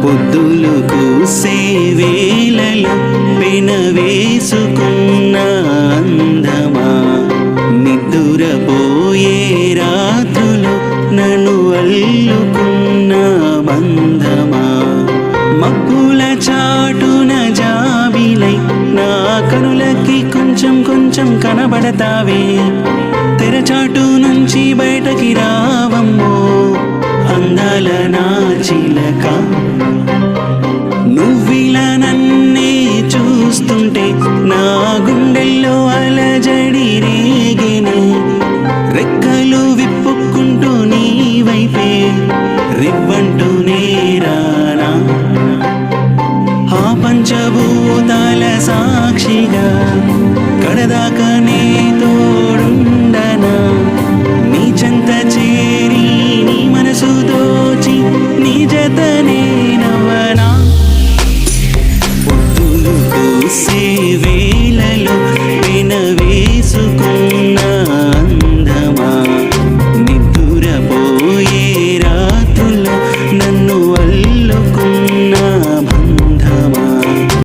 పొద్దులు కూసే వేళలో పెనవేసుకున్న అందమా, నిద్దురపోయే రాత్రులు నన్ను అల్లుకున్న బంధమా, మబ్బుల చాటున జాబిలై నా కనులకి కొంచెం కొంచెం కనబడతావే, తెరచాటు నుంచి బయటకి రావమ్మో అందాల నా చిలక. నువ్విలా నన్నే చూస్తుంటే నా గుండెల్లో అలజడి రేగినే, రెక్కలు విప్పుకుంటూ నీ వైపే రివ్వంటూనే రానా, ఆ పంచభూతాల సాక్షిగా కడదాకా